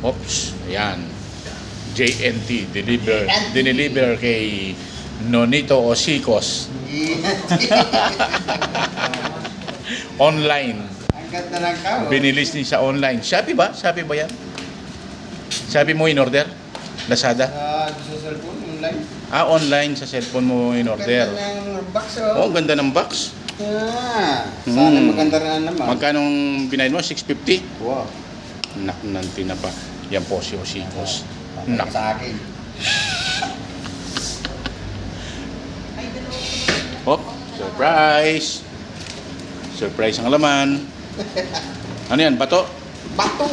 Oops, ayan. JNT, deliver kay Nonito Osikos. Online. Ang ganda ng kao. Binilis niya sa online. Shopee ba? Shopee ba yan? Shopee mo in order? Lazada? Sa cellphone, online. Online sa cellphone mo in order. Ang ganda ng box, Oh, ang ganda ng box. Sana maganda rin naman. Magkano binayin mo? 650? Wow. Nak, nanti na pa. Yan po si Osikos. Nak. Sa akin. Oh, surprise! Surprise ang laman. Ano yan? Bato? Bato.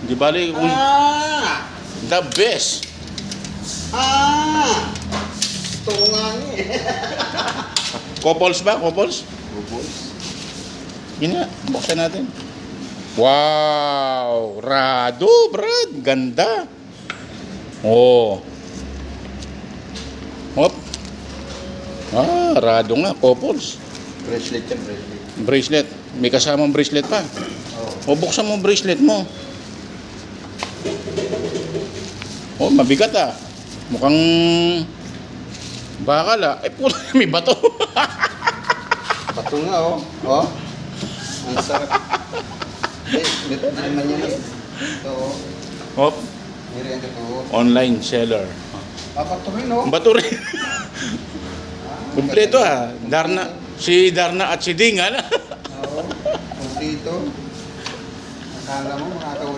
Di bali kung the best. Ito nga ni. Couples ba? Couples? Bubos. Yun nga. Buksan natin. Wow! Rado, Brad. Ganda. Oh. Hop. Rado nga. Couples. Bracelet yan, bracelet. Bracelet. May kasamang bracelet pa. Oh. O, buksan mo bracelet mo. Oh, mabigat ah. Mukhang bakal ah. Eh, puto, may bato. Bato nga, oh. Oh. Ang sarap. Dito naman yan eh. Ito, oh. Hop. Meron ito, oh. Online seller. Bato rin, oh. Bato rin. Kumpleto ah. Si Darna at si Ding, ano? Oo. Kumpleto. Akala mo makakawala.